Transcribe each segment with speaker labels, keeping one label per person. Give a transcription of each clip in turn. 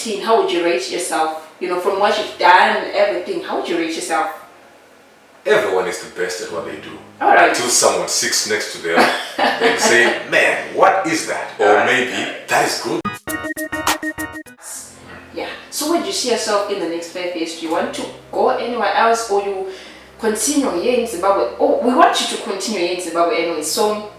Speaker 1: 10, how would you rate yourself? You know, from what you've done, everything, how would you rate yourself?
Speaker 2: Everyone is the best at what they do.
Speaker 1: All right.
Speaker 2: Until someone sits next to them and say, man, what is that? Or maybe that is good.
Speaker 1: Yeah. So where do you see yourself in the next 5 years? Do you want to go anywhere else, or you continue here in Zimbabwe? Oh, we want you to continue here in Zimbabwe anyway. So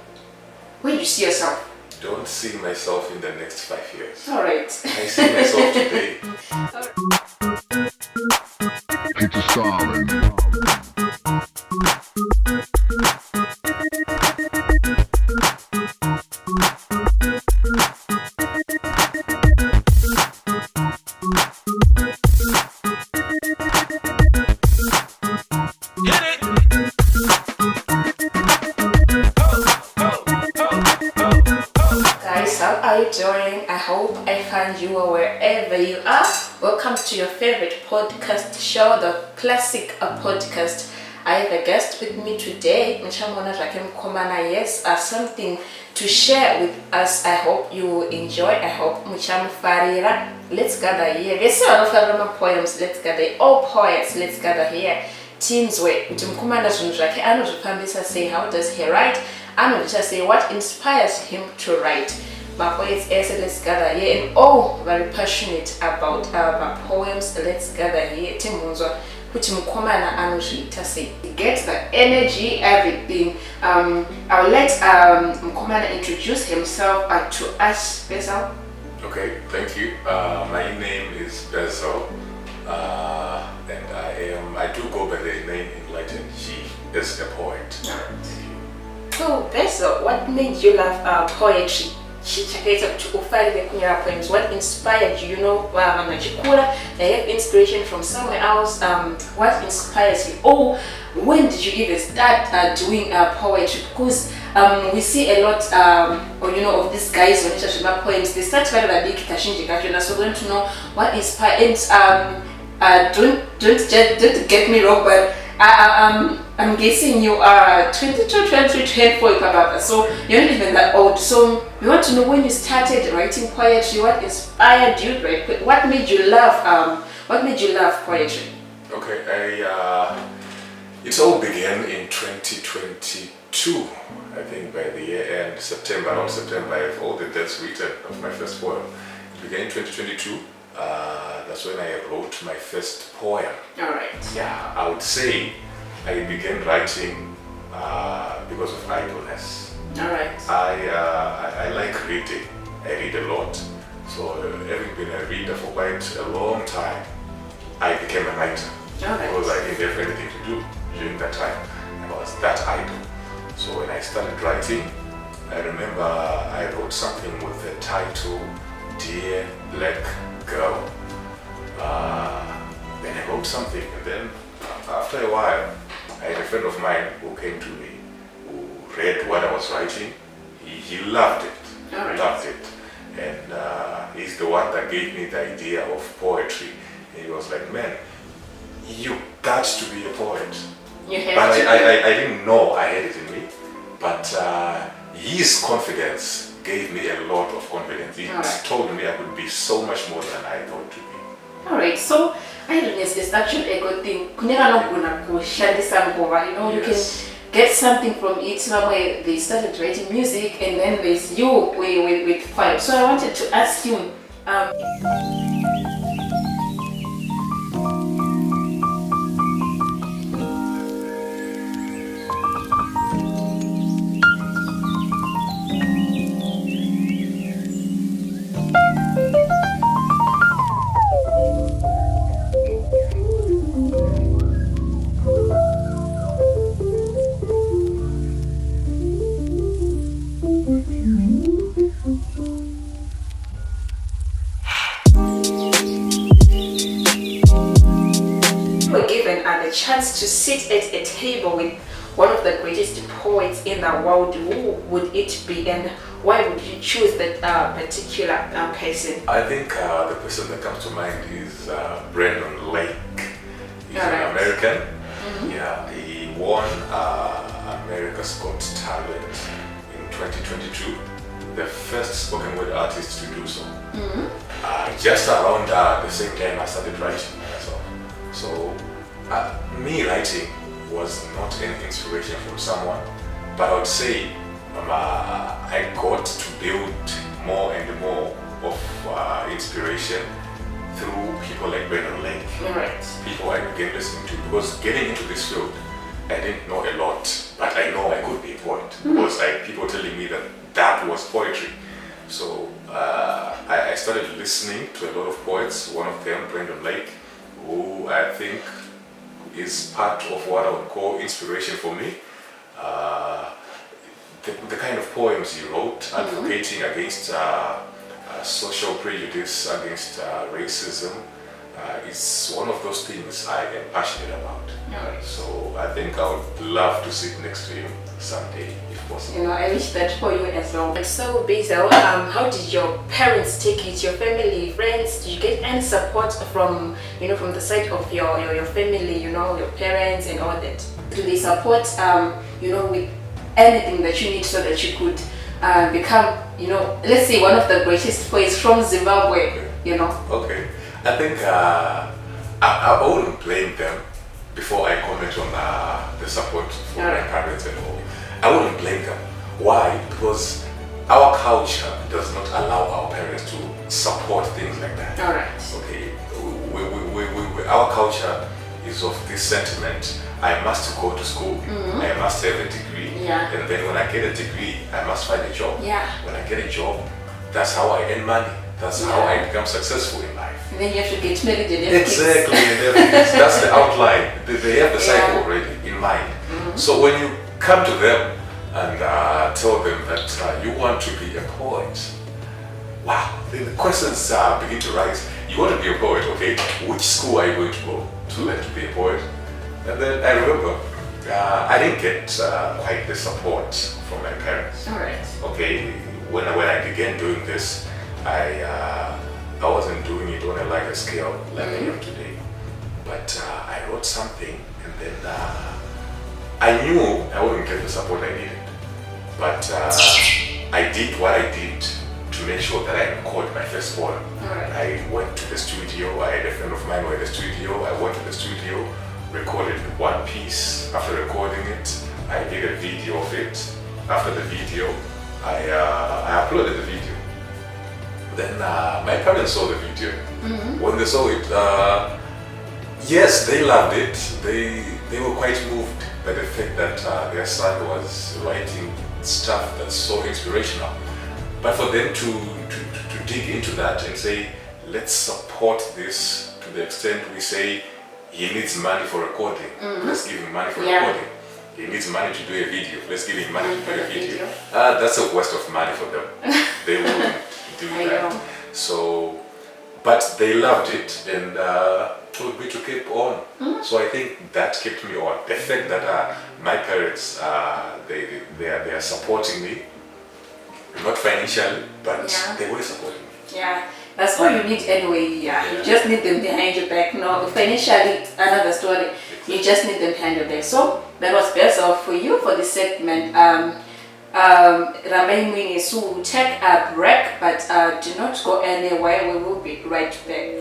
Speaker 1: where do you see yourself?
Speaker 2: Don't see myself in the next 5 years.
Speaker 1: All right.
Speaker 2: I see myself today.
Speaker 3: It's a solid.
Speaker 1: How are you doing? I hope I find you wherever you are. Welcome to your favorite podcast show, the Classic Podcast. I have a guest with me today. Yes, something to share with us. I hope you enjoy. I hope Farira. Let's gather here. We see a lot of poems. Let's gather. All poets. Let's gather here. Teams way. Say, how does he write? And just say what inspires him to write. My poets, let's gather here, and all very passionate about my poems. Let's gather here. Timunzo, which Mukomana Anushita say, get the energy, everything. I'll let Mukomana introduce himself to us, Bezel.
Speaker 2: Okay, thank you. My name is Bezel, and I do go by the name Enlightened G as a poet.
Speaker 1: So, Bezel, what made you love poetry? What inspired you? You know, I have inspiration from somewhere else. What inspires you? Oh, when did you even start doing poetry? Because we see a lot, of these guys when you talk about poems, they start very big. So we want to know what inspired. Don't get me wrong, but I'm guessing you are 22, 23, 24, so you're not even that old. So we want to know when you started writing poetry, what inspired you, right? What made you love poetry?
Speaker 2: Okay, it all began in 2022. I think by the year end, around September, I have all the dates written of my first poem. It began in 2022. That's when I wrote my first poem.
Speaker 1: All right.
Speaker 2: Yeah, I would say I began writing because of idleness.
Speaker 1: All right.
Speaker 2: I like reading. I read a lot. So having been a reader for quite a long time, I became a writer.
Speaker 1: All right.
Speaker 2: Because I didn't have anything to do during that time. I was that idle. So when I started writing, I remember I wrote something with the title, Dear Black Girl. Then I wrote something, and then after a while, I had a friend of mine who came to me, who read what I was writing. He loved it.
Speaker 1: All right.
Speaker 2: Loved it. And he's the one that gave me the idea of poetry. And he was like, man, you got to be a poet.
Speaker 1: You have
Speaker 2: But
Speaker 1: to.
Speaker 2: I didn't know I had it in me. But his confidence gave me a lot of confidence. He told me I could be so much more than I thought to be.
Speaker 1: Alright, so idleness is actually a good thing. You can get something from it. Somewhere they started writing music, and then there's you with fire. So I wanted to ask you. Chance to sit at a table with one of the greatest poets in the world, who would it be, and why would you choose that particular person?
Speaker 2: I think the person that comes to mind is Brandon Lake. He's an American. Mm-hmm. Yeah, he won America's Got Talent in 2022. the first spoken word artist to do so. Just around the same time I started writing myself. So me writing was not an inspiration from someone, but I would say I got to build more and more of inspiration through people like Brendan Lake, people I began listening to, because getting into this field, I didn't know a lot, but I know I could be a poet, because people telling me that was poetry. So I started listening to a lot of poets, one of them, Brendan Lake, who I think is part of what I would call inspiration for me. The kind of poems he wrote, advocating against social prejudice, against racism, is one of those things I am passionate about. So I think I would love to sit next to him someday, if possible.
Speaker 1: I wish that for you as well. And so, Basil, how did your parents take it? Your family, friends? Did you get any support from, from the side of your family? Your parents and all that? Do they support, with anything that you need so that you could become, let's say one of the greatest poets from Zimbabwe?
Speaker 2: Okay. I think I wouldn't blame them before I comment on the support for my parents and all. I wouldn't blame them. Why? Because our culture does not allow our parents to support things like that. Okay. Our culture is of this sentiment: I must go to school, I must have a degree, and then when I get a degree, I must find a job. When I get a job, that's how I earn money. That's how I become successful in life.
Speaker 1: And then you have to get married and have
Speaker 2: Exactly, and everything. That's the outline. They have the cycle already in mind. So when you come to them and tell them that you want to be a poet, wow, then the questions begin to rise. You want to be a poet, okay? Which school are you going to go to learn to be a poet? And then I remember I didn't get quite the support from my parents. Okay, when I began doing this, I wasn't doing it on a larger scale like I am today, but I wrote something, and then I knew I wouldn't get the support I needed, but I did what I did to make sure that I recorded my first poem. I went to the studio. I had a friend of mine who had a studio. I went to the studio, recorded one piece. After recording it, I did a video of it. After the video, I uploaded the video. Then my parents saw the video. When they saw it, yes, they loved it. They were quite moved by the fact that their son was writing stuff that's so inspirational. But for them to dig into that and say, let's support this to the extent we say he needs money for recording, let's give him money for recording. He needs money to do a video, let's give him money to do a video. That's a waste of money for them. They wouldn't do that. So, but they loved it and told me to keep on. So I think that kept me on. The fact that my parents, they are supporting me, not financially, but they were supporting me.
Speaker 1: That's all you need anyway. You just need them behind your back. No, financially, another story. You just need them behind your back. So that was best off for you for this segment. Remain so we'll take a break, but do not go anywhere. We will be right back.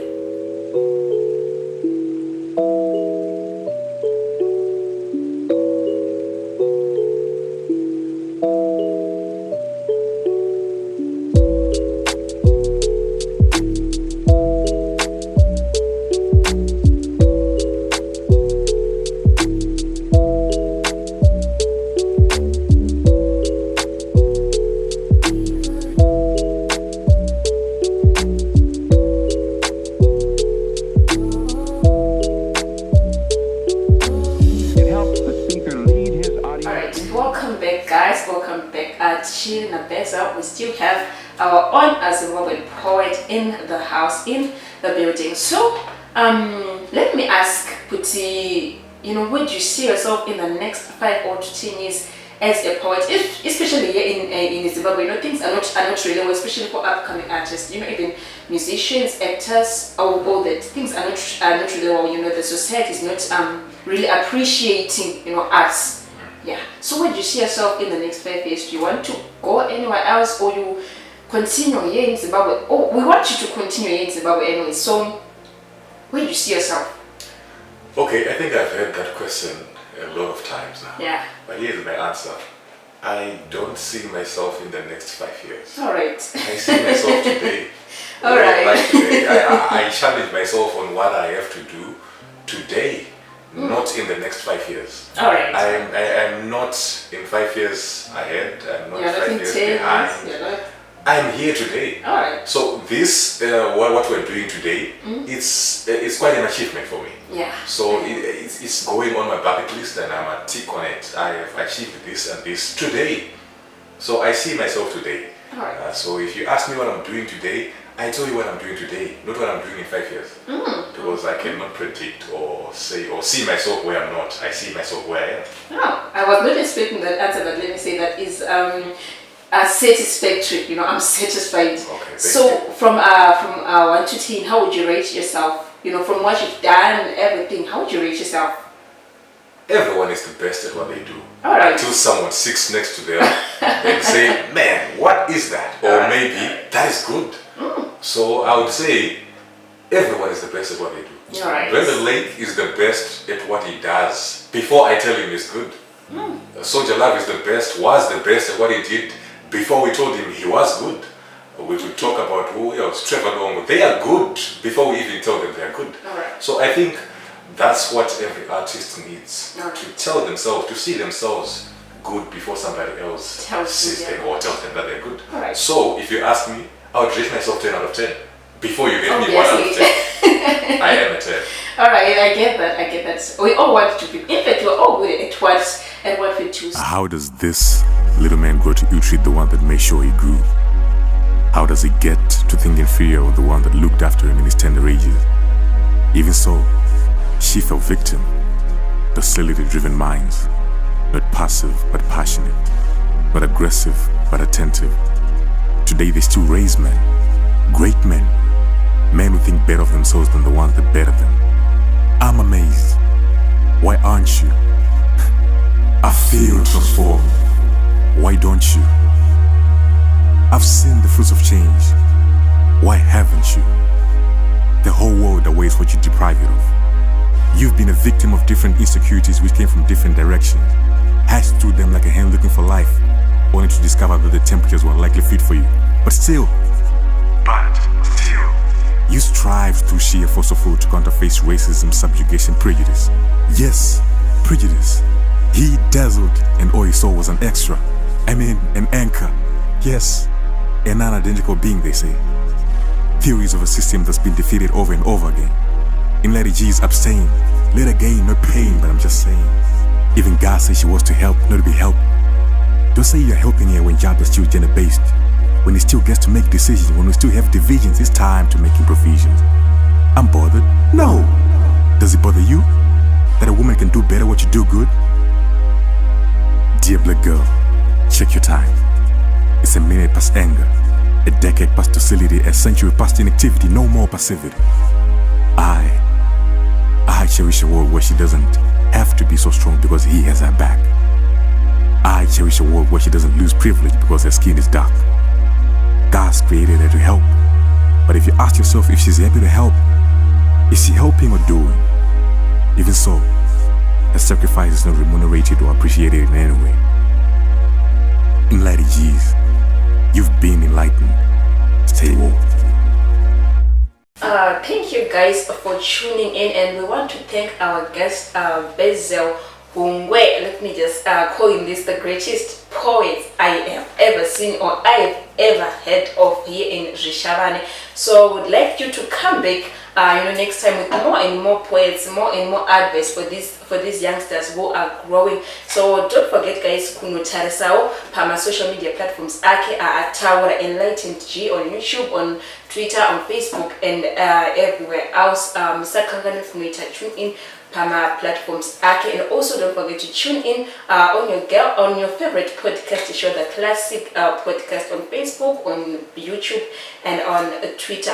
Speaker 1: We still have our own Zimbabwean poet in the house, in the building. So let me ask Puti, where do you see yourself in the next 5 or 10 years as a poet, especially here in Zimbabwe? Things are not really well, especially for upcoming artists, even musicians, actors, all that. Things are not really well. The society is not really appreciating arts. Yeah. So where do you see yourself in the next 5 years? Do you want to go anywhere else, or you continue here in Zimbabwe? Oh, we want you to continue here in Zimbabwe anyway. So where do you see yourself?
Speaker 2: Okay, I think I've heard that question a lot of times now.
Speaker 1: Yeah.
Speaker 2: But here's my answer. I don't see myself in the next 5 years.
Speaker 1: All right.
Speaker 2: I see myself today.
Speaker 1: All right.
Speaker 2: Like today, I challenge myself on what I have to do today, not in the next 5 years.
Speaker 1: All right.
Speaker 2: I'm not in 5 years ahead. I'm not
Speaker 1: You're
Speaker 2: 5
Speaker 1: looking
Speaker 2: years
Speaker 1: 10
Speaker 2: behind.
Speaker 1: years. You're not.
Speaker 2: I'm here today.
Speaker 1: All right.
Speaker 2: So this, what we're doing today, it's quite an achievement for me.
Speaker 1: Yeah.
Speaker 2: So it's going on my bucket list, and I'm a tick on it. I have achieved this and this today. So I see myself today.
Speaker 1: All right.
Speaker 2: So if you ask me what I'm doing today, I tell you what I'm doing today, not what I'm doing in 5 years. Because I cannot predict or say or see myself where I'm not. I see myself where I am.
Speaker 1: No, I was not expecting that answer, but let me say that is satisfactory. You know, I'm satisfied.
Speaker 2: Okay,
Speaker 1: So
Speaker 2: thank you.
Speaker 1: from 1 to 10, how would you rate yourself? You know, from what you've done, everything, how would you rate yourself?
Speaker 2: Everyone is the best at what they do.
Speaker 1: All right.
Speaker 2: Until someone sits next to them and say, man, what is that? Or maybe that is good. So I would say everyone is the best at what they do.
Speaker 1: All right.
Speaker 2: Brendan Lake is the best at what he does before I tell him he's good. Soldier Love is the best, was the best at what he did before we told him he was good. We would talk about who else, Trevor Longo. They are good before we even tell them they are good.
Speaker 1: All right.
Speaker 2: So I think that's what every artist needs,
Speaker 1: All right.
Speaker 2: to tell themselves, to see themselves good before somebody else
Speaker 1: Tells
Speaker 2: sees
Speaker 1: them
Speaker 2: them or tells them that they're good.
Speaker 1: All right.
Speaker 2: So if you ask me, I would rate myself 10 out of 10 before you get me 1 out of 10. I am a 10.
Speaker 1: All right, I get that. We all want to be. In fact, we're all good at what we choose.
Speaker 4: How does this little man grow to ill-treat the one that made sure he grew? How does he get to think inferior of the one that looked after him in his tender ages? Even so, she fell victim. Docility-driven minds, not passive but passionate, not aggressive but attentive. Today they still raise men, great men who think better of themselves than the ones that better them. I'm amazed. Why aren't you? I feel transformed. Why don't you? I've seen the fruits of change. Why haven't you? The whole world awaits what you deprive it of. You've been a victim of different insecurities which came from different directions. Hatched through them like a hen looking for life, only to discover that the temperatures were unlikely fit for you. But still, you strive through sheer force of will to counterface racism, subjugation, prejudice. Yes, prejudice. He dazzled, and all he saw was an extra. I mean, an anchor. Yes, a non-identical being, they say. Theories of a system that's been defeated over and over again. In Lady G's abstain, let her gain, no pain, but I'm just saying. Even God says she was to help, not to be helped. Don't say you're helping her when job is still gender-based. When he still gets to make decisions, when we still have divisions, it's time to make provisions. I'm bothered? No. Does it bother you that a woman can do better what you do good? Dear black girl, check your time. It's a minute past anger, a decade past docility, a century past inactivity, no more passivity. I cherish a world where she doesn't have to be so strong because he has her back. I cherish a world where she doesn't lose privilege because her skin is dark. God's created her to help. But if you ask yourself if she's happy to help, is she helping or doing? Even so, her sacrifice is not remunerated or appreciated in any way. In Lady G's, you've been enlightened. Stay woke.
Speaker 1: Thank you guys for tuning in, and we want to thank our guest Bezel Hungwe. Let me just call him this, the greatest poet I have ever seen or I have ever heard of here in Rishabane. So I would like you to come back next time with more and more poets, more and more advice for these youngsters who are growing. So don't forget guys, kunutarisao pama social media platforms ake Taura Enlightened G on YouTube, on Twitter, on Facebook, and everywhere else. Tune in Pama platforms ake, and also don't forget to tune in on your favorite podcast show, the classic podcast, on Facebook, on YouTube, and on Twitter.